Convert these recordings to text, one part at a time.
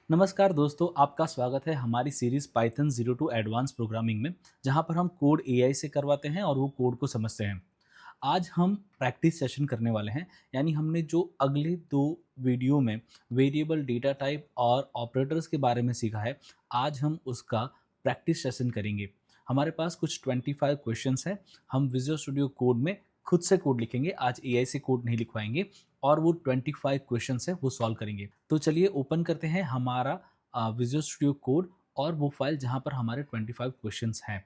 नमस्कार दोस्तों, आपका स्वागत है हमारी series Python zero to advance programming में, जहाँ पर हम कोड एआई से करवाते हैं और वो कोड को समझते हैं। आज हम प्रैक्टिस सेशन करने वाले हैं, यानी हमने जो अगले 2 वीडियो में वेरिएबल, डेटा टाइप और ऑपरेटर्स के बारे में सीखा है, आज हम उसका प्रैक्टिस सेशन करेंगे। हमारे पास कुछ 25 क्वेश्चंस हैं। हम विजुअल स्टूडियो कोड में खुद से कोड लिखेंगे, आज एआई से कोड नहीं लिखवाएंगे और वो 25 क्वेश्चंस हैं वो सॉल्व करेंगे। तो चलिए ओपन करते हैं हमारा विजुअल स्टूडियो कोड और वो फाइल जहाँ पर हमारे 25 क्वेश्चंस हैं।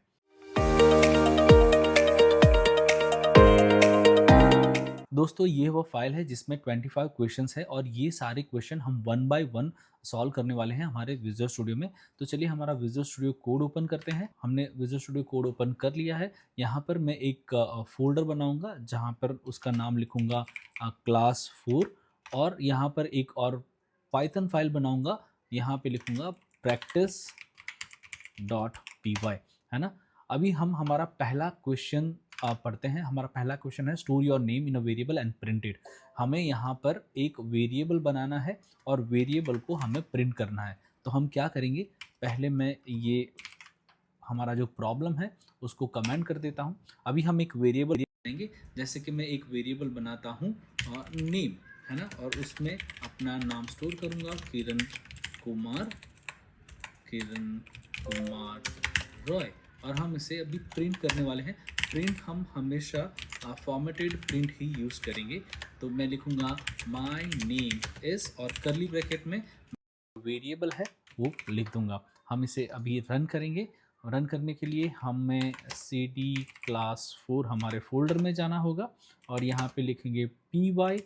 दोस्तों ये वो फाइल है जिसमें 25 क्वेश्चंस है और ये सारे क्वेश्चन हम वन बाय वन सॉल्व करने वाले हैं हमारे विजुअल स्टूडियो में। तो चलिए हमारा विजुअल स्टूडियो कोड ओपन करते हैं। हमने विजुअल स्टूडियो कोड ओपन कर लिया है। यहाँ पर मैं एक फोल्डर बनाऊंगा जहाँ पर उसका नाम लिखूंगा क्लास 4 और यहाँ पर एक और पाइथन फाइल बनाऊंगा। यहाँ पे लिखूंगा प्रैक्टिस डॉट पी वाई, है ना। अभी हम हमारा पहला क्वेश्चन पढ़ते हैं। हमारा पहला क्वेश्चन है store your name in a variable and print it. हमें यहाँ पर एक वेरिएबल बनाना है और वेरिएबल को हमें प्रिंट करना है। तो हम क्या करेंगे, पहले मैं ये हमारा जो प्रॉब्लम है उसको कमेंट कर देता हूँ। अभी हम एक वेरिएबल बनाएंगे, जैसे कि मैं एक वेरिएबल बनाता हूँ नेम, है ना, और उसमें अपना नाम स्टोर करूँगा किरण कुमार रॉय, और हम इसे अभी प्रिंट करने वाले हैं। प्रिंट हम हमेशा फॉर्मेटेड प्रिंट ही यूज़ करेंगे। तो मैं लिखूँगा माय नेम इज़ और कर्ली ब्रैकेट में वेरिएबल है वो लिख दूंगा। हम इसे अभी रन करेंगे। रन करने के लिए हमें cd क्लास 4 हमारे फोल्डर में जाना होगा और यहाँ पे लिखेंगे P Y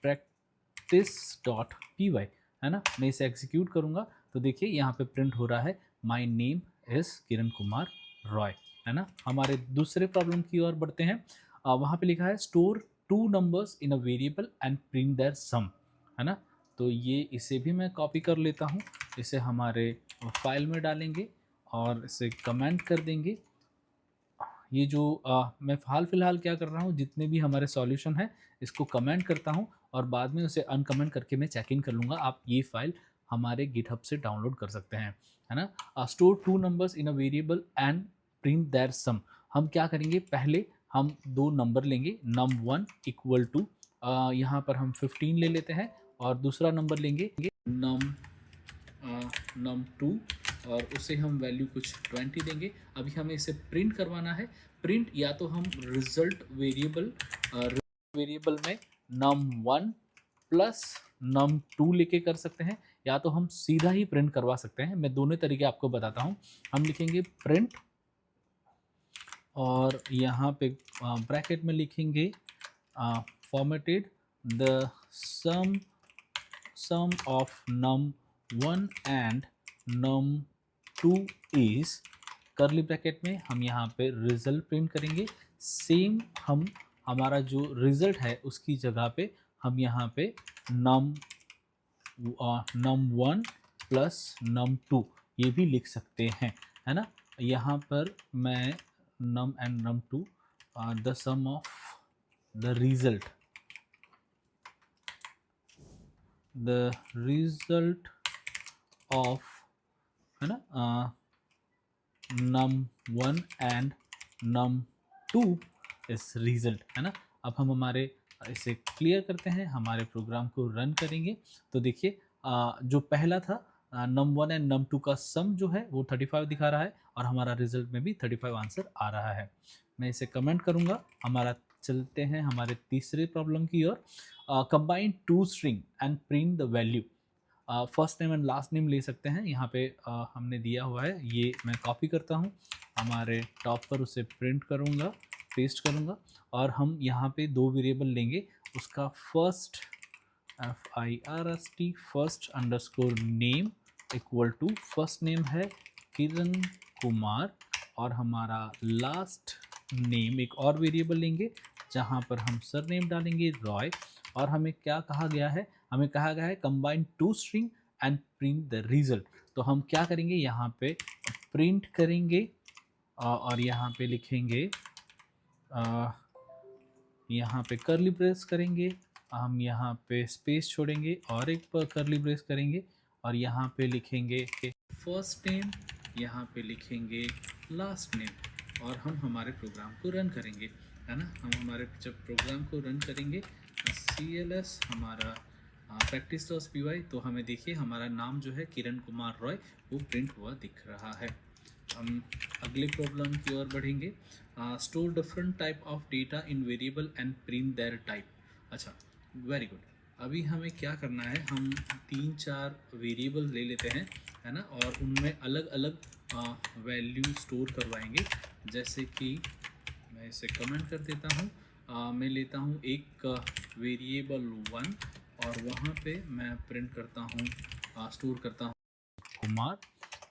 practice dot P Y, है ना। मैं इसे एग्जीक्यूट करूँगा तो देखिए यहाँ पे प्रिंट हो रहा है my name is Kiran Kumar Roy, है ना। हमारे दूसरे प्रॉब्लम की ओर बढ़ते हैं। वहाँ पे लिखा है store 2 numbers in a variable and print their sum, है ना। तो ये इसे भी मैं कॉपी कर लेता हूँ, इसे हमारे फाइल में डालेंगे और इसे कमेंट कर देंगे। ये जो मैं हाल फिलहाल क्या कर रहा हूँ, जितने भी हमारे सॉल्यूशन हैं इसको कमेंट करता हूँ और बाद में उसे अनकमेंट करके मैं चेक इन कर लूँगा। आप ये फाइल हमारे गिटहब से डाउनलोड कर सकते हैं, है ना। Store 2 numbers in a variable and print their sum. हम क्या करेंगे, पहले हम 2 नंबर लेंगे, num1 इक्वल टू यहाँ पर हम 15 ले लेते हैं और दूसरा नंबर लेंगे num2 और उसे हम वैल्यू कुछ 20 देंगे। अभी हमें इसे प्रिंट करवाना है। प्रिंट या तो हम रिजल्ट वेरिएबल में num1 प्लस num2 लेके कर सकते हैं, या तो हम सीधा ही प्रिंट करवा सकते हैं। मैं दोनों तरीके आपको बताता हूँ। हम लिखेंगे प्रिंट और यहाँ पे ब्रैकेट में लिखेंगे formatted the sum of num1 and num2 is curly bracket में हम यहाँ पे रिजल्ट प्रिंट करेंगे। सेम हम हमारा जो रिजल्ट है उसकी जगह पे हम यहाँ पे num1 प्लस num2 ये भी लिख सकते हैं, है ना। यहाँ पर मैं num and num2 the sum of the result of, है ना, num1 एंड num2 इस रिजल्ट, है ना। अब हम हमारे इसे क्लियर करते हैं, हमारे प्रोग्राम को रन करेंगे। तो देखिए जो पहला था num1 एंड num2 का सम जो है वो 35 दिखा रहा है और हमारा रिजल्ट में भी 35 आंसर आ रहा है। मैं इसे कमेंट करूँगा। हमारा चलते हैं हमारे तीसरे प्रॉब्लम की ओर। Combine 2 string and print the value. First name and last name ले सकते हैं। यहाँ पे हमने दिया हुआ है, ये मैं कॉपी करता हूँ, हमारे टॉप पर उसे प्रिंट करूँगा, पेस्ट करूँगा और हम यहाँ पे 2 वेरिएबल लेंगे। उसका first FIRST first underscore name equal to first name है किरण कुमार और हमारा लास्ट नेम एक और वेरिएबल लेंगे जहाँ पर हम सरनेम डालेंगे रॉय। और हमें क्या कहा गया है, हमें कहा गया है combine 2 string and print the result. तो हम क्या करेंगे, यहाँ पे प्रिंट करेंगे और यहाँ पे लिखेंगे, यहाँ पे कर्ली ब्रेस करेंगे, हम यहाँ पे स्पेस छोड़ेंगे और एक पर कर्ली ब्रेस करेंगे और यहाँ पे लिखेंगे फर्स्ट नेम, यहाँ पे लिखेंगे लास्ट नेम और हम हमारे प्रोग्राम को रन करेंगे, है ना। हम हमारे जब प्रोग्राम को रन करेंगे CLS हमारा प्रैक्टिस डॉट py, तो हमें देखिए हमारा नाम जो है किरण कुमार रॉय वो प्रिंट हुआ दिख रहा है। हम अगले प्रॉब्लम की ओर बढ़ेंगे। Store different type of data in variable and print their type. अच्छा, वेरी गुड। अभी हमें क्या करना है, हम 3-4 वेरिएबल ले लेते हैं, है ना, और उनमें अलग अलग वैल्यू स्टोर करवाएंगे। जैसे कि मैं इसे कमेंट कर देता हूँ। मैं लेता हूँ एक वेरिएबल 1 और वहाँ पे मैं प्रिंट करता हूँ, स्टोर करता हूँ कुमार।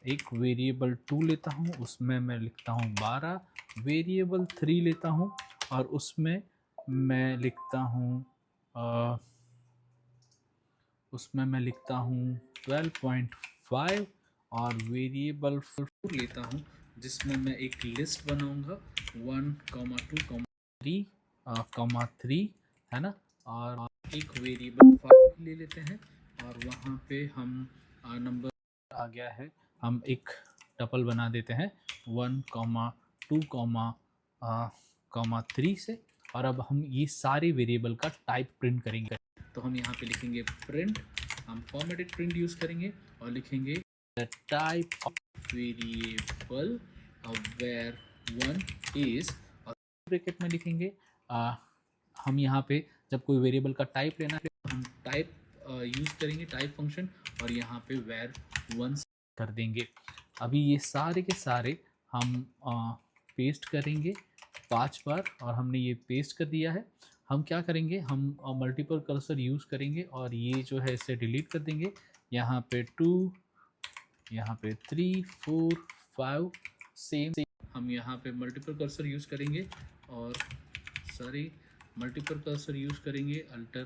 एक वेरिएबल 2 लेता हूँ, उसमें मैं लिखता हूँ 12। वेरिएबल 3 लेता हूँ और उसमें मैं लिखता हूँ 12.5। और वेरिएबल 4 लेता हूँ जिसमें मैं एक लिस्ट बनाऊंगा 1, 2, 3, है ना। और एक वेरिएबल 5 ले लेते हैं और वहाँ पे हम नंबर आ गया है, हम एक टपल बना देते हैं 1, 2, 3 से। और अब हम ये सारे वेरिएबल का टाइप प्रिंट करेंगे। तो हम यहाँ पे लिखेंगे प्रिंट, हम फॉर्मेटेड प्रिंट यूज करेंगे और लिखेंगे the type of variable where 1 is, और ब्रैकेट में लिखेंगे हम यहाँ पे जब कोई वेरिएबल का टाइप लेना है तो हम टाइप यूज करेंगे, टाइप फंक्शन, और यहाँ पे वेयर 1 कर देंगे। अभी ये सारे के सारे हम पेस्ट करेंगे 5 बार और हमने ये पेस्ट कर दिया है। हम क्या करेंगे, हम मल्टीपल कर्सर यूज़ करेंगे और ये जो है इसे डिलीट कर देंगे। यहाँ पे 2, यहाँ पे 3, 4, 5 सेम हम यहाँ पे मल्टीपल कर्सर यूज़ करेंगे और मल्टीपल कर्सर यूज़ करेंगे अल्टर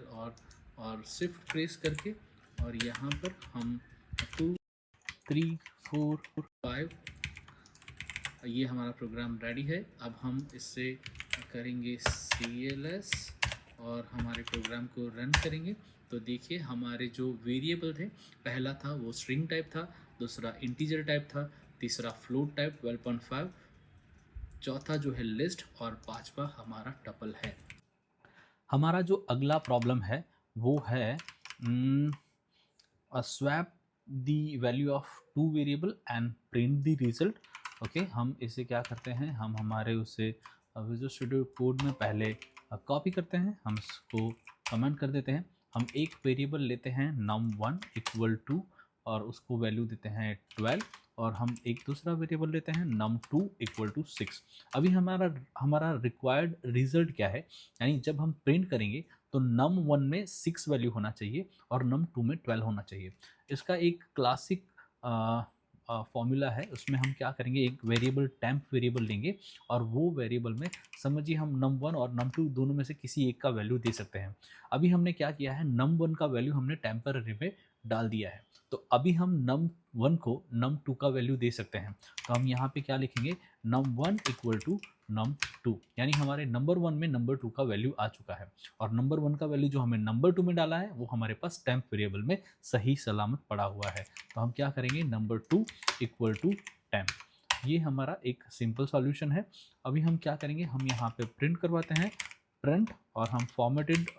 और शिफ्ट प्रेस करके, और यहाँ पर हम 2, 3, 4, 5, ये हमारा प्रोग्राम रेडी है। अब हम इससे करेंगे CLS और हमारे प्रोग्राम को रन करेंगे। तो देखिए हमारे जो वेरिएबल थे, पहला था वो स्ट्रिंग टाइप था, दूसरा इंटीजर टाइप था, तीसरा फ्लोट टाइप 12.5, चौथा जो है लिस्ट, और पांचवा हमारा टपल है। हमारा जो अगला प्रॉब्लम है वो है swap the value of 2 variable and print the result. Okay, हम इसे क्या करते हैं, हम हमारे उसे विजुअल स्टूडियो कोड में पहले कॉपी करते हैं, हम इसको कमेंट कर देते हैं। हम एक वेरिएबल लेते हैं num1 इक्वल टू और उसको वैल्यू देते हैं 12, और हम एक दूसरा वेरिएबल लेते हैं num2 इक्वल टू 6। अभी हमारा रिक्वायर्ड रिजल्ट क्या है, यानी जब हम प्रिंट करेंगे तो num1 में 6 वैल्यू होना चाहिए और num2 में 12 होना चाहिए। इसका एक क्लासिक फॉर्मूला है, उसमें हम क्या करेंगे, एक वेरिएबल टेम्प वेरिएबल लेंगे और वो वेरिएबल में समझिए हम num1 और num2 दोनों में से किसी एक का वैल्यू दे सकते हैं। अभी हमने क्या किया है, num1 का वैल्यू हमने टेम्पररी में डाल दिया है, तो अभी हम num1 को num2 का वैल्यू दे सकते हैं। तो हम यहाँ पे क्या लिखेंगे, num1 इक्वल टू num2, यानी हमारे नंबर 1 में नंबर 2 का वैल्यू आ चुका है और नंबर 1 का वैल्यू जो हमें नंबर 2 में डाला है वो हमारे पास टेम्प वेरिएबल में सही सलामत पड़ा हुआ है। तो हम क्या करेंगे, नंबर 2 इक्वल टू टेम्प। ये हमारा एक सिंपल सॉल्यूशन है। अभी हम क्या करेंगे, हम यहाँ पे प्रिंट करवाते हैं प्रिंट, और हम फॉर्मेटेड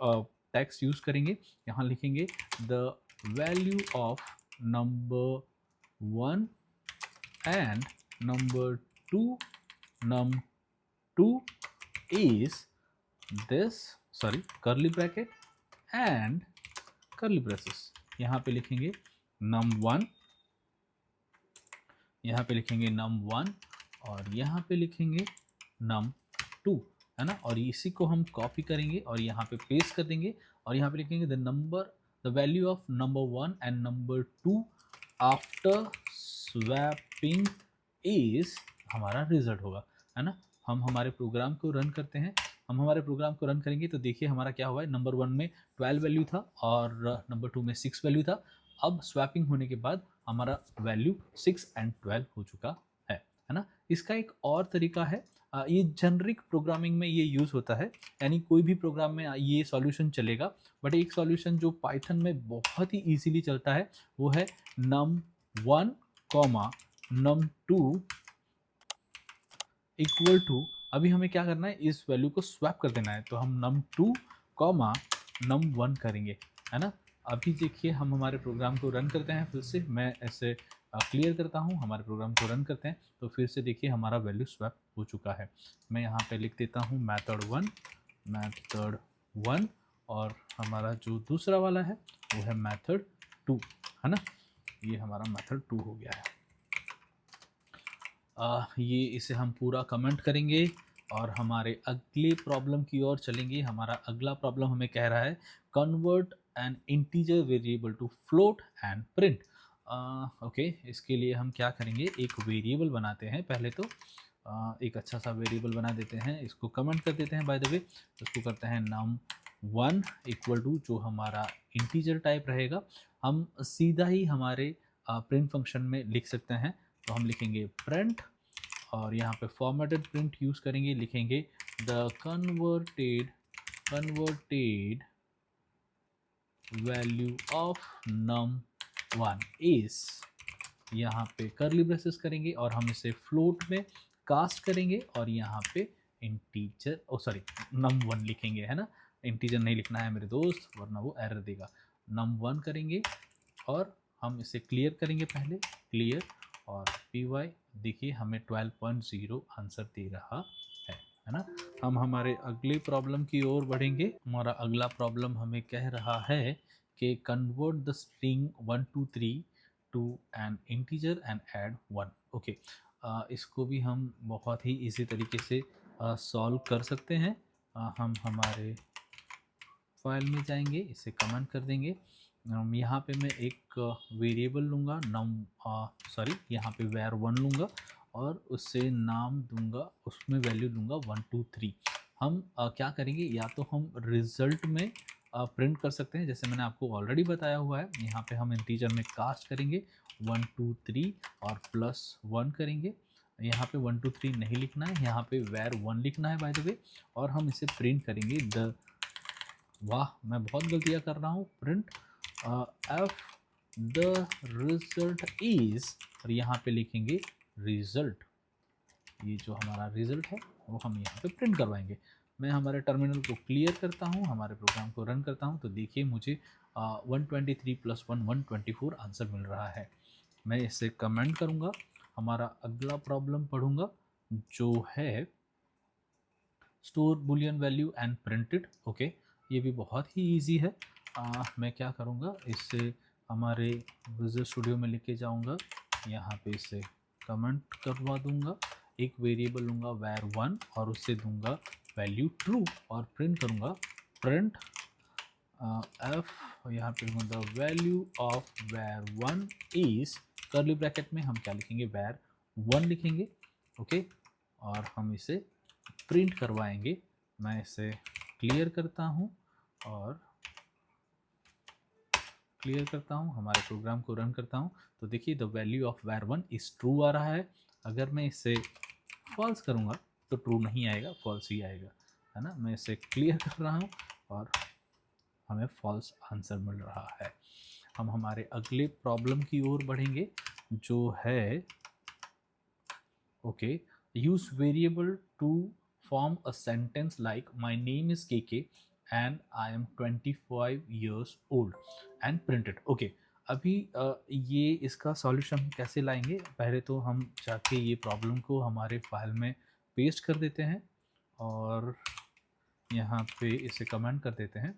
टेक्स्ट यूज करेंगे। यहाँ लिखेंगे the value of number 1 and number 2 num2 is this, curly bracket and curly braces। यहाँ पे लिखेंगे num1, यहाँ पे लिखेंगे num1 और यहाँ पे लिखेंगे num2, है ना। और इसी को हम कॉपी करेंगे और यहाँ पे पेस्ट कर देंगे और यहाँ पे लिखेंगे the value of number 1 and number 2 after swapping is हमारा रिजल्ट होगा, है ना। हम हमारे प्रोग्राम को रन करते हैं। हम हमारे प्रोग्राम को रन करेंगे तो देखिए हमारा क्या हुआ है, नंबर 1 में 12 वैल्यू था और नंबर 2 में 6 वैल्यू था। अब स्वैपिंग होने के बाद हमारा वैल्यू 6 एंड 12 हो चुका है ना। इसका एक और तरीका है, ये जेनरिक प्रोग्रामिंग में ये यूज़ होता है, यानी कोई भी प्रोग्राम में ये सॉल्यूशन चलेगा। बट एक सॉल्यूशन जो पाइथन में बहुत ही इजीली चलता है वो है num1 comma num2 equal to, अभी हमें क्या करना है, इस वैल्यू को स्वैप कर देना है, तो हम num2 कॉमा num1 करेंगे, है ना। अभी देखिए हम हमारे प्रोग्राम को रन करते हैं, फिर से मैं ऐसे क्लियर करता हूँ, हमारे प्रोग्राम को रन करते हैं, तो फिर से देखिए हमारा वैल्यू स्वैप हो चुका है। मैं यहाँ पे लिख देता हूँ method1 और हमारा जो दूसरा वाला है वो है method2, है ना। ये हमारा method2 हो गया है। ये इसे हम पूरा कमेंट करेंगे और हमारे अगले प्रॉब्लम की ओर चलेंगे। हमारा अगला प्रॉब्लम हमें कह रहा है convert an integer variable to float and print. Okay, इसके लिए हम क्या करेंगे, एक वेरिएबल बनाते हैं पहले तो। एक अच्छा सा वेरिएबल बना देते हैं, इसको कमेंट कर देते हैं बाय द वे। इसको करते हैं num1 इक्वल टू, जो हमारा इंटीजर टाइप रहेगा हम सीधा ही हमारे प्रिंट फंक्शन में लिख सकते हैं। तो हम लिखेंगे प्रिंट और यहाँ पे फॉर्मेटेड प्रिंट यूज़ करेंगे, लिखेंगे the converted value of num1 is, यहाँ पे करली ब्रेसेस करेंगे और हम इसे फ्लोट में कास्ट करेंगे और यहाँ पे इंटीजर num1 लिखेंगे, है ना। इंटीजर नहीं लिखना है मेरे दोस्त, वरना वो एरर देगा। num1 करेंगे और हम इसे क्लियर करेंगे पहले, क्लियर और py, देखिए हमें 12.0 आंसर दे रहा है ना। हम हमारे अगले प्रॉब्लम की ओर बढ़ेंगे। हमारा अगला प्रॉब्लम हमें कह रहा है कि convert the string 123 to an integer and add 1। Okay, इसको भी हम बहुत ही इजी तरीके से सॉल्व कर सकते हैं। हम हमारे फाइल में जाएंगे, इसे कमेंट कर देंगे। यहाँ पे मैं एक वेरिएबल लूँगा यहाँ पे var1 लूँगा और उससे नाम दूंगा, उसमें वैल्यू दूंगा 1 2 3। हम क्या करेंगे, या तो हम रिजल्ट में प्रिंट कर सकते हैं, जैसे मैंने आपको ऑलरेडी बताया हुआ है। यहाँ पे हम इंटीजर में कास्ट करेंगे 1 2 3 और +1 करेंगे। यहाँ पे 1 2 3 नहीं लिखना है, यहाँ पे var1 लिखना है बाय द वे, और हम इसे प्रिंट करेंगे वाह मैं बहुत गलतियाँ कर रहा हूँ, print F the result is, और यहाँ पे लिखेंगे रिजल्ट। ये जो हमारा रिजल्ट है वो हम यहाँ पे प्रिंट करवाएंगे। मैं हमारे टर्मिनल को क्लियर करता हूँ, हमारे प्रोग्राम को रन करता हूँ, तो देखिए मुझे 123 + 1 124 आंसर मिल रहा है। मैं इसे कमेंट करूँगा, हमारा अगला प्रॉब्लम पढ़ूंगा जो है store Boolean value and printed. Okay, ये भी बहुत ही इजी है। मैं क्या करूँगा, इससे हमारे विजुअल स्टूडियो में लेके जाऊँगा, यहाँ पे इसे कमेंट करवा दूँगा, एक वेरिएबल लूँगा var1 और उससे दूँगा वैल्यू ट्रू और प्रिंट करूँगा प्रिंट एफ, यहाँ पे दूँगा the value of var1 is, curly bracket में हम क्या लिखेंगे, var1 लिखेंगे। ओके, और हम इसे प्रिंट करवाएंगे। मैं इसे क्लियर करता हूँ और क्लियर करता हूँ, हमारे प्रोग्राम को रन करता हूँ, तो देखिए the value of var1 is true आ रहा है। अगर मैं इसे फॉल्स करूँगा तो ट्रू नहीं आएगा, फॉल्स ही आएगा, है ना। मैं इसे क्लियर कर रहा हूँ और हमें फॉल्स आंसर मिल रहा है। हम हमारे अगले प्रॉब्लम की ओर बढ़ेंगे जो है okay, use variable to form a sentence like my name is KK and I am 25 years old and print it। Okay, अभी ये इसका सॉल्यूशन कैसे लाएंगे, पहले तो हम जाके ये प्रॉब्लम को हमारे फाइल में पेस्ट कर देते हैं और यहाँ पे इसे कमेंट कर देते हैं।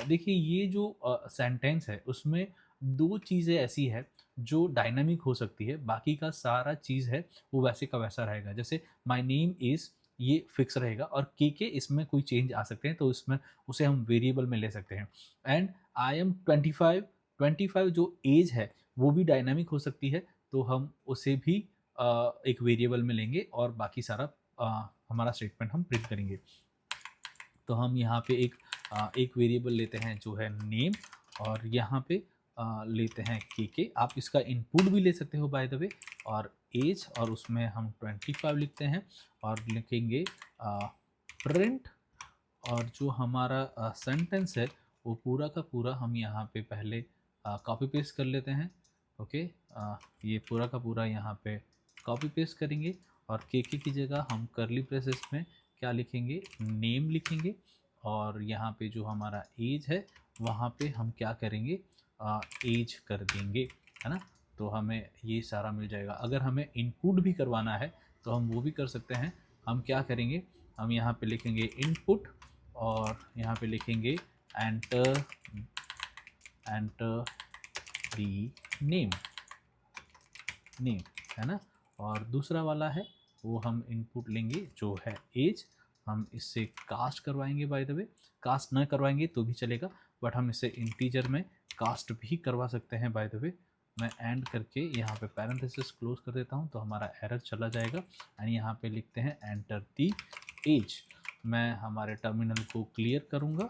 देखिए ये जो सेंटेंस है उसमें दो चीज़ें ऐसी है जो डायनामिक हो सकती है, बाकी का सारा चीज़ है वो वैसे का वैसा रहेगा। जैसे माय नेम इज़, ये फिक्स रहेगा, और के इसमें कोई चेंज आ सकते हैं, तो इसमें उसे हम वेरिएबल में ले सकते हैं। एंड आई एम 25 जो एज है वो भी डायनामिक हो सकती है, तो हम उसे भी एक वेरिएबल में लेंगे और बाकी सारा हमारा स्टेटमेंट हम प्रिंट करेंगे। तो हम यहाँ पे एक वेरिएबल लेते हैं जो है नेम, और यहाँ पे लेते हैं के। आप इसका इनपुट भी ले सकते हो बाय द वे, और एज, और उसमें हम 25 लिखते हैं और लिखेंगे प्रिंट, और जो हमारा सेंटेंस है वो पूरा का पूरा हम यहाँ पे पहले कॉपी पेस्ट कर लेते हैं। ओके, ये पूरा का पूरा यहाँ पे कॉपी पेस्ट करेंगे, और के की जगह हम करली ब्रेसेस में क्या लिखेंगे, नेम लिखेंगे, और यहाँ पे जो हमारा एज है वहाँ पे हम क्या करेंगे, एज कर देंगे, है ना। तो हमें ये सारा मिल जाएगा। अगर हमें इनपुट भी करवाना है तो हम वो भी कर सकते हैं। हम क्या करेंगे, हम यहाँ पे लिखेंगे इनपुट, और यहाँ पे लिखेंगे एंटर दी नेम, है ना। और दूसरा वाला है वो हम इनपुट लेंगे जो है एज, हम इससे कास्ट करवाएंगे, बाय द वे कास्ट न करवाएंगे तो भी चलेगा, बट हम इसे इंटीजर में कास्ट भी करवा सकते हैं बाय द वे। मैं एंड करके यहाँ पे पैरेंथेसिस क्लोज कर देता हूँ तो हमारा एरर चला जाएगा, एंड यहाँ पे लिखते हैं एंटर दी एज। मैं हमारे टर्मिनल को क्लियर करूँगा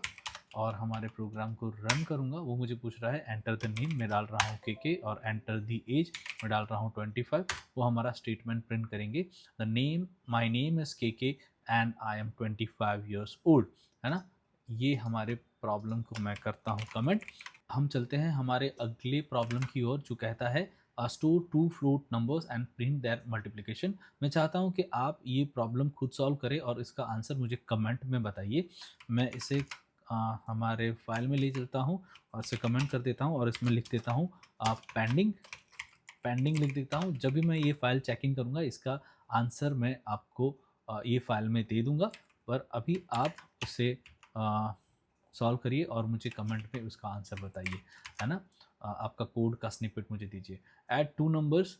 और हमारे प्रोग्राम को रन करूँगा। वो मुझे पूछ रहा है एंटर द नेम, मैं डाल रहा हूँ के, और एंटर द एज मैं डाल रहा हूँ 25। वो हमारा स्टेटमेंट प्रिंट करेंगे, the name, my name is K and I am 25 years old, है ना। ये हमारे प्रॉब्लम को मैं करता हूँ कमेंट। हम चलते हैं हमारे अगले प्रॉब्लम की ओर जो कहता है store 2 float numbers and print their multiplication. मैं चाहता हूं कि आप ये प्रॉब्लम खुद सॉल्व करें और इसका आंसर मुझे कमेंट में बताइए। मैं इसे हमारे फाइल में ले चलता हूं और इसे कमेंट कर देता हूं और इसमें लिख देता हूं पेंडिंग लिख देता हूं। जब भी मैं ये फाइल चेकिंग करूंगा इसका आंसर मैं आपको ये फाइल में दे दूंगा, पर अभी आप इसे सॉल्व करिए और मुझे कमेंट में उसका आंसर बताइए, है ना। आपका कोड का स्निपेट मुझे दीजिए। ऐड 2 नंबर्स,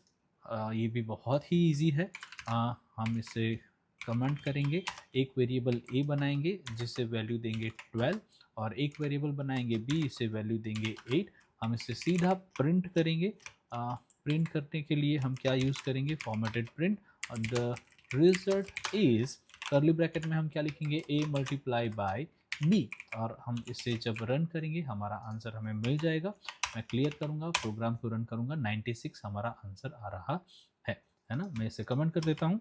ये भी बहुत ही इजी है। हम इसे कमेंट करेंगे, एक वेरिएबल ए बनाएंगे जिसे वैल्यू देंगे 12, और एक वेरिएबल बनाएंगे बी, इसे वैल्यू देंगे 8। हम इसे सीधा प्रिंट करेंगे। प्रिंट करने के लिए हम क्या यूज़ करेंगे, फॉर्मेटेड प्रिंट, और the result is, curly bracket में हम क्या लिखेंगे, ए मल्टीप्लाई बाय बी, और हम इसे जब रन करेंगे हमारा आंसर हमें मिल जाएगा। मैं क्लियर करूंगा, प्रोग्राम को रन करूंगा, 96 हमारा आंसर आ रहा है ना। मैं इसे कमेंट कर देता हूं।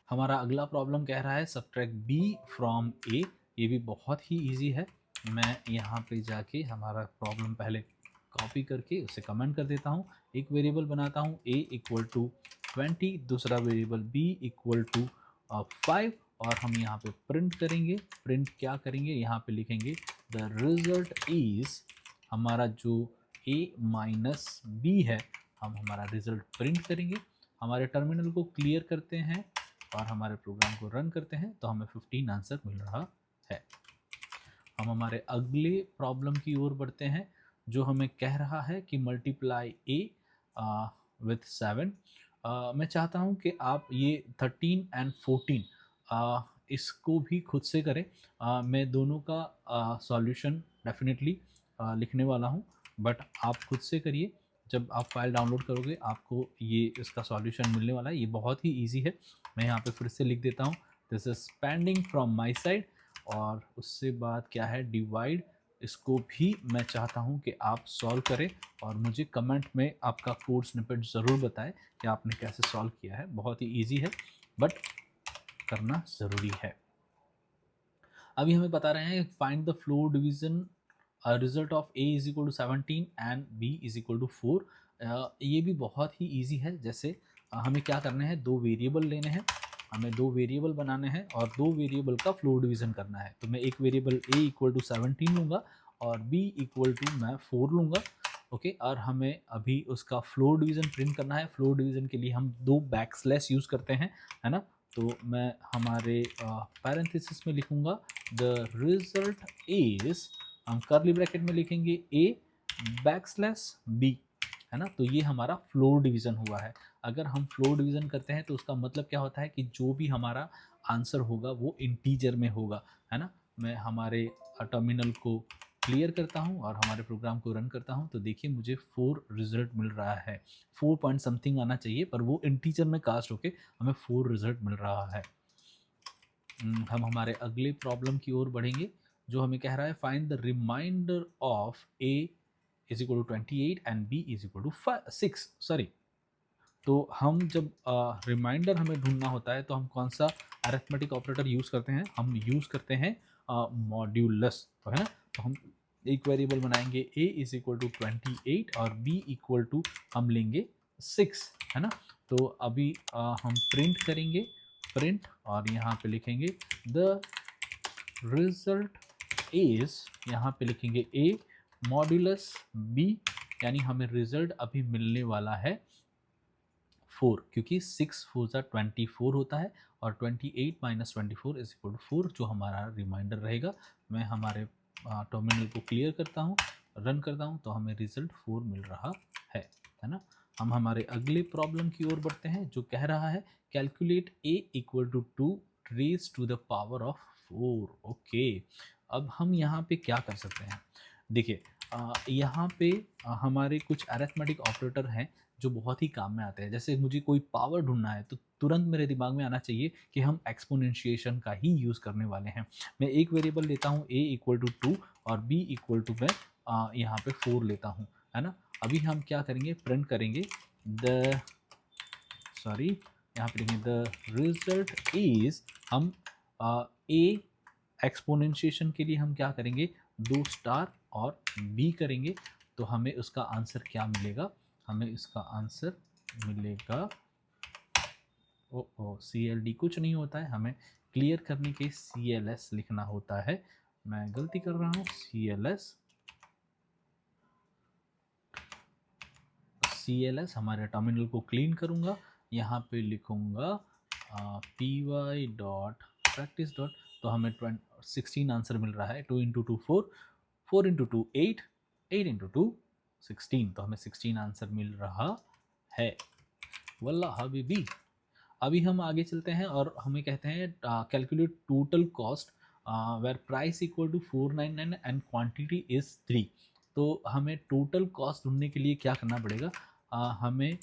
हमारा अगला प्रॉब्लम कह रहा है सब्ट्रैक्ट बी फ्रॉम ए। ये भी बहुत ही इजी है। मैं यहाँ पे जाके हमारा प्रॉब्लम पहले कॉपी करके उसे कमेंट कर देता हूँ। एक वेरिएबल बनाता हूँ a इक्वल टू 20, दूसरा वेरिएबल b इक्वल टू 5, और हम यहाँ पे प्रिंट करेंगे। प्रिंट क्या करेंगे, यहाँ पे लिखेंगे द रिजल्ट इज़, हमारा जो a माइनस बी है, हम हमारा रिजल्ट प्रिंट करेंगे। हमारे टर्मिनल को क्लियर करते हैं और हमारे प्रोग्राम को रन करते हैं तो हमें 15 आंसर मिल रहा है। हम हमारे अगले प्रॉब्लम की ओर बढ़ते हैं जो हमें कह रहा है कि मल्टीप्लाई ए विथ 7। मैं चाहता हूं कि आप ये 13 एंड 14 इसको भी खुद से करें। मैं दोनों का सॉल्यूशन डेफिनेटली लिखने वाला हूं, बट आप खुद से करिए। जब आप फाइल डाउनलोड करोगे आपको ये इसका सॉल्यूशन मिलने वाला है। ये बहुत ही इजी है। मैं यहाँ पे फिर से लिख देता हूँ, this is pending from my side, और उससे बाद क्या है, डिवाइड। इसको भी मैं चाहता हूँ कि आप सॉल्व करें और मुझे कमेंट में आपका कोड स्निपेट ज़रूर बताएं कि आपने कैसे सॉल्व किया है। बहुत ही इजी है बट करना ज़रूरी है। अभी हमें बता रहे हैं find the floor division result of a is equal to 17 and b is equal to 4। ये भी बहुत ही इजी है। जैसे हमें क्या करना है, दो वेरिएबल लेने हैं, हमें दो वेरिएबल बनाने हैं और दो वेरिएबल का फ्लोर डिवीज़न करना है। तो मैं एक वेरिएबल a इक्वल टू 17 लूँगा और b इक्वल टू मैं 4 लूँगा। ओके, और हमें अभी उसका फ्लोर डिवीज़न प्रिंट करना है। फ्लोर डिवीज़न के लिए हम दो बैकस्लैश यूज़ करते हैं, है ना। तो मैं हमारे पैरेंथेसिस में लिखूँगा द रिजल्ट इज़, हम कर्ली ब्रैकेट में लिखेंगे a बैकस्लैश b, है ना। तो ये हमारा फ्लोर डिवीज़न हुआ है। अगर हम फ्लोर डिवीज़न करते हैं तो उसका मतलब क्या होता है कि जो भी हमारा आंसर होगा वो इंटीजर में होगा, है ना। मैं हमारे टर्मिनल को क्लियर करता हूँ और हमारे प्रोग्राम को रन करता हूँ तो देखिए मुझे 4 रिजल्ट मिल रहा है। 4 पॉइंट समथिंग आना चाहिए पर वो इंटीजर में कास्ट होके हमें 4 रिजल्ट मिल रहा है। हम हमारे अगले प्रॉब्लम की ओर बढ़ेंगे जो हमें कह रहा है find the remainder of A is equal to 28 and B is equal to 6, sorry. तो हम जब रिमाइंडर हमें ढूंढना होता है तो हम कौन सा अरिथमेटिक ऑपरेटर यूज़ करते हैं, हम यूज़ करते हैं मॉड्यूलस, तो है ना। तो हम एक वेरिएबल बनाएंगे a इज इक्वल टू 28 और b इक्वल टू हम लेंगे 6, है ना। तो अभी हम प्रिंट करेंगे, प्रिंट, और यहाँ पे लिखेंगे द रिजल्ट इज, यहाँ पे लिखेंगे a मॉड्यूलस b, यानी हमें रिजल्ट अभी मिलने वाला है 4, क्योंकि 6 4 ज़ा 24 होता है और 28 माइनस 24 इज इक्वल टू 4, जो हमारा रिमाइंडर रहेगा। मैं हमारे टर्मिनल को क्लियर करता हूँ, रन करता हूँ, तो हमें रिजल्ट 4 मिल रहा है ना। हम हमारे अगले प्रॉब्लम की ओर बढ़ते हैं, जो कह रहा है calculate a equal to 2 raise to the power of 4। Okay, अब हम यहाँ पे क्या कर सकते हैं, देखिए यहाँ पे हमारे कुछ अरिथमेटिक ऑपरेटर हैं जो बहुत ही काम में आते हैं। जैसे मुझे कोई पावर ढूंढना है तो तुरंत मेरे दिमाग में आना चाहिए कि हम एक्सपोनेंशिएशन का ही यूज़ करने वाले हैं। मैं एक वेरिएबल लेता हूँ a इक्वल टू 2 और b इक्वल टू मैं यहाँ पे 4 लेता हूँ, है ना। अभी हम क्या करेंगे, प्रिंट करेंगे द, सॉरी, यहाँ पे लिखेंगे द रिजल्ट इज, हम a एक्सपोनेंशिएशन के लिए हम क्या करेंगे, 2 स्टार और b करेंगे, तो हमें उसका आंसर क्या मिलेगा, हमें इसका आंसर मिलेगा, ओ CLD कुछ नहीं होता है, हमें क्लियर करने के CLS लिखना होता है। मैं गलती कर रहा हूँ, CLS हमारे टर्मिनल को क्लीन करूँगा, यहाँ पे लिखूँगा py डॉट प्रैक्टिस डॉट, तो हमें 16 आंसर मिल रहा है। 2 इंटू 2 4, 4 इंटू 2 8, 8 इंटू 2 16, तो हमें 16 आंसर मिल रहा है। वल्ला हबीबी, अभी हम आगे चलते हैं और हमें कहते हैं calculate total cost where price equal to 499 and quantity is 3। तो हमें टोटल कॉस्ट ढूंढने के लिए क्या करना पड़ेगा, हमें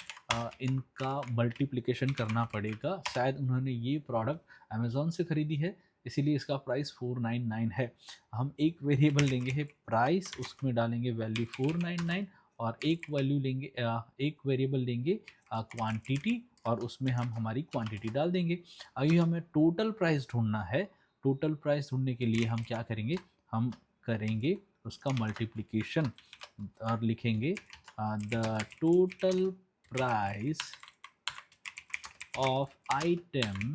इनका मल्टीप्लिकेशन करना पड़ेगा। शायद उन्होंने ये प्रोडक्ट अमेज़ॉन से ख़रीदी है, इसीलिए इसका प्राइस 499 है। हम एक वेरिएबल लेंगे है प्राइस, उसमें डालेंगे वैल्यू 499 और एक वैल्यू लेंगे, एक वेरिएबल लेंगे क्वांटिटी, और उसमें हम हमारी क्वांटिटी डाल देंगे। अभी हमें टोटल प्राइस ढूंढना है। टोटल प्राइस ढूंढने के लिए हम क्या करेंगे, हम करेंगे उसका मल्टीप्लिकेशन और लिखेंगे the total price of item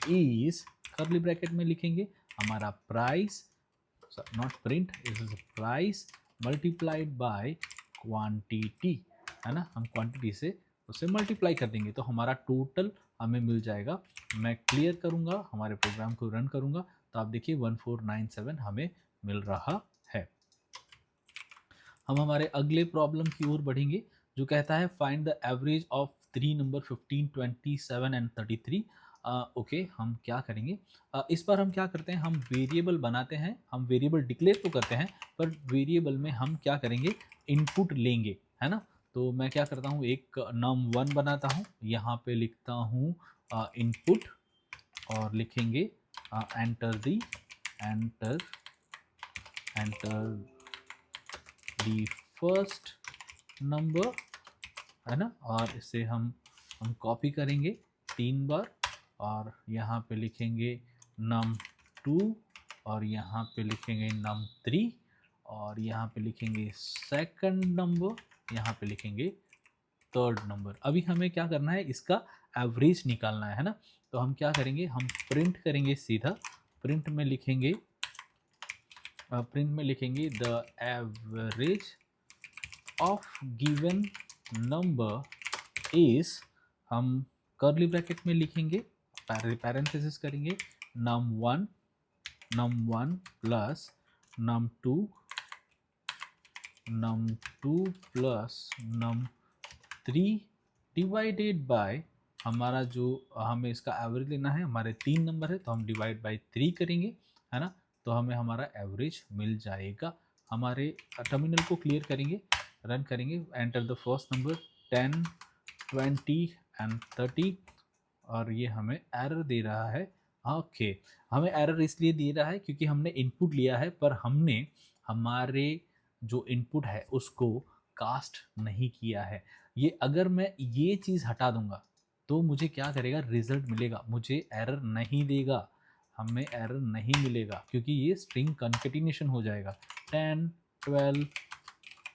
is, curly bracket में लिखेंगे हमारा price, not print, is price multiplied by quantity, है ना। हम क्वांटिटी से उसे मल्टीप्लाई कर देंगे तो हमारा टोटल हमें मिल जाएगा। मैं क्लियर करूंगा, हमारे प्रोग्राम को रन करूंगा, तो आप देखिए 1497 हमें मिल रहा है। हम हमारे अगले प्रॉब्लम की ओर बढ़ेंगे, जो कहता है find the average of 3 number 15, 27 and 33। Okay, हम क्या करेंगे, इस बार हम क्या करते हैं, हम वेरिएबल बनाते हैं। हम वेरिएबल डिक्लेयर तो करते हैं, पर वेरिएबल में हम क्या करेंगे, इनपुट लेंगे, है ना। तो मैं क्या करता हूँ, एक num1 बनाता हूँ, यहाँ पे लिखता हूँ इनपुट और लिखेंगे एंटर दी फर्स्ट नंबर, है ना। और इसे हम कॉपी करेंगे 3 बार और यहाँ पे लिखेंगे num2 और यहाँ पे लिखेंगे num3 और यहाँ पे लिखेंगे सेकंड नंबर, यहाँ पे लिखेंगे थर्ड नंबर। अभी हमें क्या करना है, इसका एवरेज निकालना है ना। तो हम क्या करेंगे, हम प्रिंट करेंगे सीधा, प्रिंट में लिखेंगे the average of given number is, हम कर्ली ब्रैकेट में लिखेंगे, पैरेंथेसिस करेंगे num1 plus num2 plus num3 divided by, हमारा जो हमें इसका एवरेज लेना है, हमारे 3 नंबर है तो हम डिवाइड बाय 3 करेंगे, है ना। तो हमें हमारा एवरेज मिल जाएगा। हमारे टर्मिनल को क्लियर करेंगे, रन करेंगे, enter the first number 10, 20 and 30 और ये हमें एरर दे रहा है। ओके, हमें एरर इसलिए दे रहा है क्योंकि हमने इनपुट लिया है पर हमने हमारे जो इनपुट है उसको कास्ट नहीं किया है। ये अगर मैं ये चीज़ हटा दूंगा तो मुझे क्या करेगा, रिजल्ट मिलेगा, मुझे एरर नहीं देगा, हमें एरर नहीं मिलेगा क्योंकि ये स्ट्रिंग कंकेटिनेशन हो जाएगा 10 12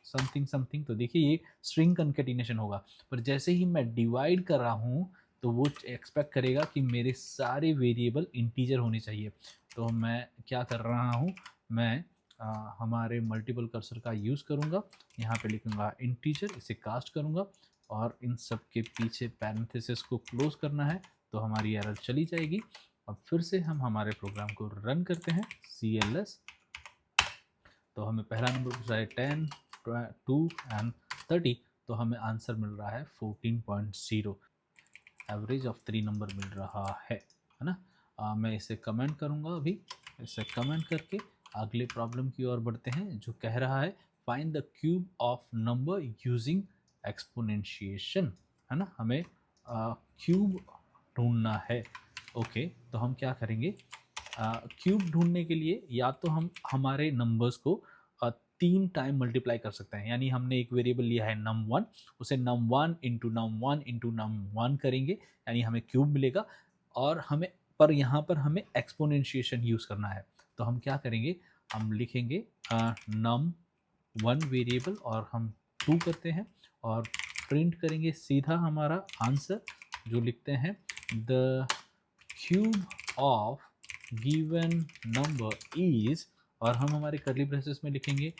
समथिंग समथिंग। तो देखिए ये स्ट्रिंग कंकेटिनेशन होगा, पर जैसे ही मैं डिवाइड कर रहा हूँ तो वो एक्सपेक्ट करेगा कि मेरे सारे वेरिएबल इंटीजर होने चाहिए। तो मैं क्या कर रहा हूँ, मैं हमारे मल्टीपल कर्सर का यूज़ करूँगा, यहाँ पे लिखूँगा इंटीजर, इसे कास्ट करूँगा और इन सब के पीछे पैरेंथेसिस को क्लोज करना है तो हमारी एरर चली जाएगी। अब फिर से हम हमारे प्रोग्राम को रन करते हैं CLS। तो हमें पहला नंबर पूछा है 10 2 एंड 30, तो हमें आंसर मिल रहा है 14.0, एवरेज ऑफ 3 नंबर मिल रहा है ना। मैं इसे कमेंट करूँगा, अभी इसे कमेंट करके अगले प्रॉब्लम की ओर बढ़ते हैं जो कह रहा है find the cube of number using exponentiation, है ना। हमें क्यूब ढूंढना है। ओके, तो हम क्या करेंगे, क्यूब ढूंढने के लिए या तो हम हमारे नंबर्स को 3 टाइम मल्टीप्लाई कर सकते हैं, यानी हमने एक वेरिएबल लिया है num1, उसे num1 into num1 into num1 करेंगे, यानी हमें क्यूब मिलेगा। और हमें पर यहाँ पर हमें एक्सपोनेंशिएशन यूज़ करना है, तो हम क्या करेंगे, हम लिखेंगे num1 वेरिएबल और हम 2 करते हैं और प्रिंट करेंगे सीधा हमारा आंसर जो लिखते हैं the cube of given number is, और हम हमारे कर्ली ब्रेसेस में लिखेंगे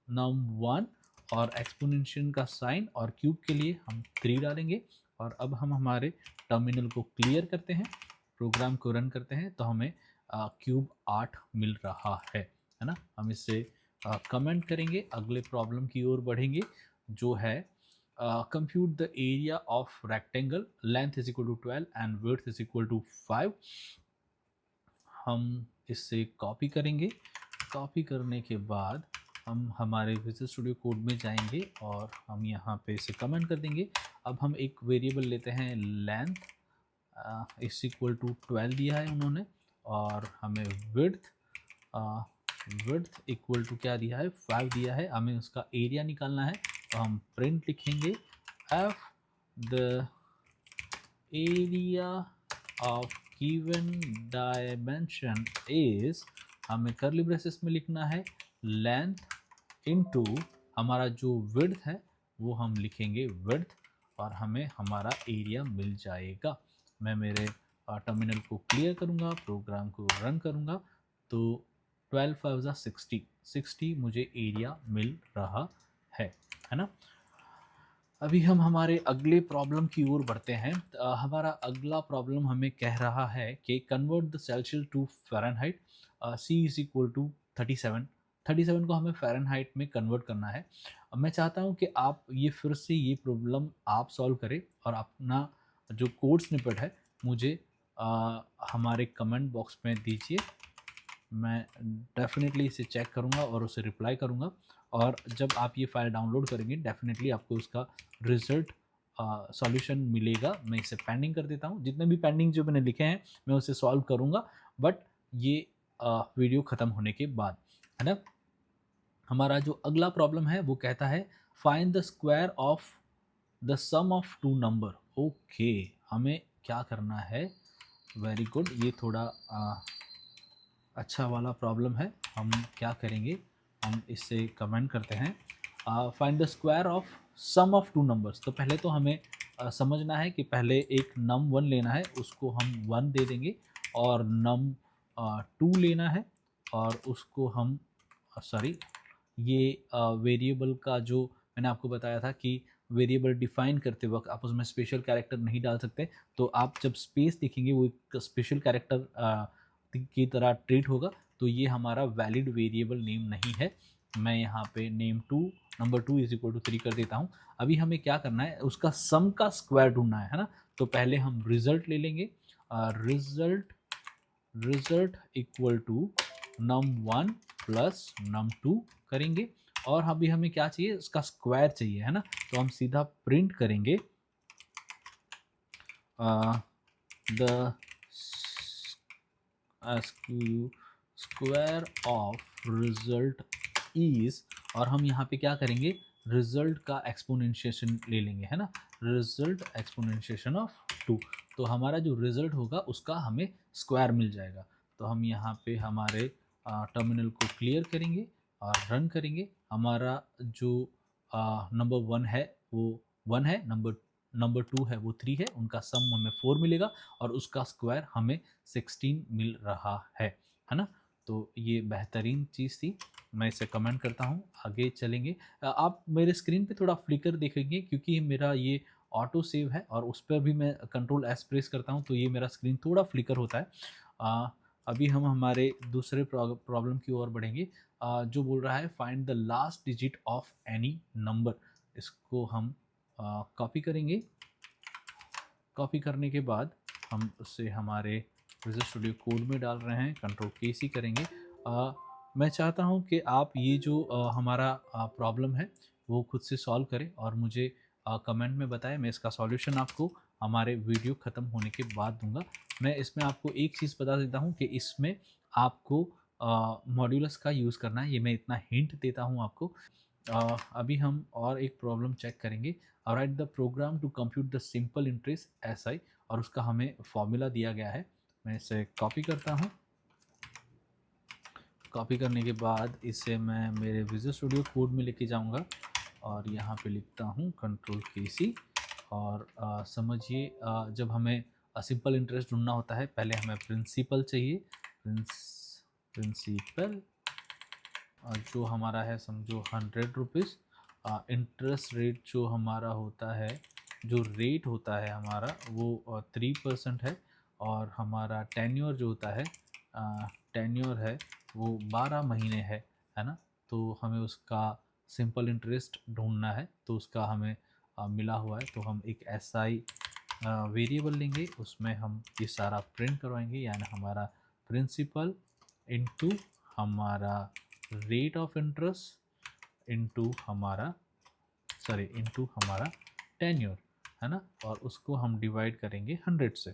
num1 और एक्सपोनेंशियल का साइन और क्यूब के लिए हम 3 डालेंगे। और अब हम हमारे टर्मिनल को क्लियर करते हैं, प्रोग्राम को रन करते हैं तो हमें क्यूब 8 मिल रहा है ना। हम इसे कमेंट करेंगे, अगले प्रॉब्लम की ओर बढ़ेंगे जो है compute the area of rectangle, length is equal to 12 and width is equal to 5। हम इससे कॉपी करेंगे, कॉपी करने के बाद हम हमारे विजुअल स्टूडियो कोड में जाएंगे और हम यहाँ पे इसे कमेंट कर देंगे। अब हम एक वेरिएबल लेते हैं लेंथ इज इक्वल टू 12 दिया है उन्होंने, और हमें विड्थ इक्वल टू क्या दिया है, 5 दिया है, हमें उसका एरिया निकालना है। तो हम प्रिंट लिखेंगे F the area of given dimension is, हमें कर्ली ब्रेसेस में लिखना है लेंथ इनटू हमारा जो विड्थ है वो हम लिखेंगे विड्थ, और हमें हमारा एरिया मिल जाएगा। मैं मेरे टर्मिनल को क्लियर करूँगा, प्रोग्राम को रन करूँगा तो 12 5 60 मुझे एरिया मिल रहा है ना। अभी हम हमारे अगले प्रॉब्लम की ओर बढ़ते हैं। हमारा अगला प्रॉब्लम हमें कह रहा है कि convert the Celsius to Fahrenheit, C is equal to 37 को हमें फ़ारेनहाइट में कन्वर्ट करना है। अब मैं चाहता हूं कि आप ये फिर से ये प्रॉब्लम आप सॉल्व करें और अपना जो कोड स्निपेट है मुझे हमारे कमेंट बॉक्स में दीजिए। मैं डेफिनेटली इसे चेक करूँगा और उसे रिप्लाई करूँगा, और जब आप ये फाइल डाउनलोड करेंगे डेफिनेटली आपको उसका रिजल्ट सॉल्यूशन मिलेगा। मैं इसे पेंडिंग कर देता हूँ, जितने भी पेंडिंग जो मैंने लिखे हैं मैं उसे सॉल्व करूँगा, बट ये वीडियो ख़त्म होने के बाद, है ना। हमारा जो अगला प्रॉब्लम है वो कहता है find the square of the sum of two number. Okay, हमें क्या करना है, वेरी गुड, ये थोड़ा अच्छा वाला प्रॉब्लम है। हम क्या करेंगे, हम इससे कमेंट करते हैं find the square of sum of two numbers. तो पहले तो हमें समझना है कि पहले एक num1 लेना है, उसको हम 1 दे देंगे, और num2 लेना है और उसको हम सॉरी, ये वेरिएबल का जो मैंने आपको बताया था कि वेरिएबल डिफाइन करते वक्त आप उसमें स्पेशल कैरेक्टर नहीं डाल सकते, तो आप जब स्पेस देखेंगे वो एक स्पेशल कैरेक्टर की तरह ट्रीट होगा, तो ये हमारा वैलिड वेरिएबल नेम नहीं है। मैं यहाँ पे नंबर 2 इज इक्वल टू 3 कर देता हूँ। अभी हमें क्या करना है, उसका सम का स्क्वायर ढूंढना है ना। तो पहले हम रिजल्ट ले लेंगे, result equal to num1 plus num2 करेंगे, और अभी हमें क्या चाहिए, उसका स्क्वायर चाहिए, है ना। तो हम सीधा प्रिंट करेंगे the square of result is, और हम यहाँ पे क्या करेंगे, रिजल्ट का एक्सपोनेंशिएशन ले लेंगे, है ना, रिजल्ट एक्सपोनेंशिएशन ऑफ 2। तो हमारा जो रिजल्ट होगा उसका हमें स्क्वायर मिल जाएगा। तो हम यहाँ पे हमारे टर्मिनल को क्लियर करेंगे और रन करेंगे। हमारा जो नंबर 1 है वो 1 है, नंबर 2 है वो 3 है, उनका सम हमें 4 मिलेगा और उसका स्क्वायर हमें 16 मिल रहा है ना। तो ये बेहतरीन चीज़ थी, मैं इसे कमेंट करता हूँ। आगे चलेंगे, आप मेरे स्क्रीन पे थोड़ा फ्लिकर देखेंगे क्योंकि मेरा ये ऑटो सेव है और उस पर भी मैं कंट्रोल एस प्रेस करता हूँ तो ये मेरा स्क्रीन थोड़ा फ्लिकर होता है। अभी हम हमारे दूसरे प्रॉब्लम की ओर बढ़ेंगे, जो बोल रहा है find the last digit of any number. इसको हम कॉपी करेंगे। कॉपी करने के बाद हम उसे हमारे विजुअल स्टूडियो कोड में डाल रहे हैं, कंट्रोल के सी करेंगे। मैं चाहता हूं कि आप ये जो हमारा प्रॉब्लम है वो खुद से सॉल्व करें और मुझे कमेंट में बताएं। मैं इसका सॉल्यूशन आपको हमारे वीडियो ख़त्म होने के बाद दूंगा। मैं इसमें आपको एक चीज़ बता देता हूं कि इसमें आपको मॉड्यूलस का यूज़ करना है, ये मैं इतना हिंट देता हूं आपको। अभी हम और एक प्रॉब्लम चेक करेंगे। Write the program to compute the simple interest S I, और उसका हमें फॉर्मूला दिया गया है। मैं इसे कॉपी करता हूँ। कॉपी करने के बाद इसे मैं मेरे विजुअल स्टूडियो कोड में लेके जाऊँगा और यहाँ पे लिखता हूँ कंट्रोल के सी। और समझिए, जब हमें सिंपल इंटरेस्ट ढूंढना होता है पहले हमें प्रिंसिपल चाहिए। प्रिंसिपल जो हमारा है समझो 100 रुपीज़। इंटरेस्ट रेट जो हमारा होता है, जो रेट होता है हमारा वो 3% है। और हमारा टेन्योर जो होता है, टेन्योर है वो 12 महीने है ना। तो हमें उसका सिंपल इंटरेस्ट ढूंढना है तो उसका हमें मिला हुआ है। तो हम एक SI वेरिएबल लेंगे, उसमें हम ये सारा प्रिंट करवाएंगे, यानी हमारा प्रिंसिपल इनटू हमारा रेट ऑफ इंटरेस्ट इनटू हमारा टेन्योर, है ना। और उसको हम डिवाइड करेंगे 100 से,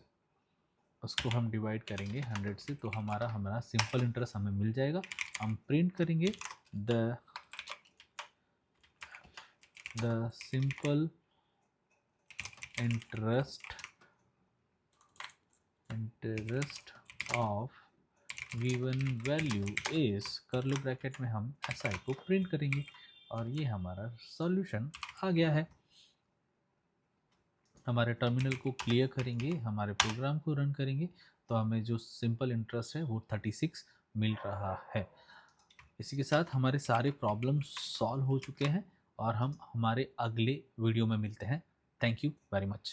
तो हमारा सिंपल इंटरेस्ट हमें मिल जाएगा। हम प्रिंट करेंगे the simple interest of given value is, curly bracket में हम SI को प्रिंट करेंगे और ये हमारा सॉल्यूशन आ गया है। हमारे टर्मिनल को क्लियर करेंगे, हमारे प्रोग्राम को रन करेंगे तो हमें जो सिंपल इंटरेस्ट है वो 36 मिल रहा है। इसी के साथ हमारे सारे प्रॉब्लम सॉल्व हो चुके हैं और हम हमारे अगले वीडियो में मिलते हैं। Thank you very much.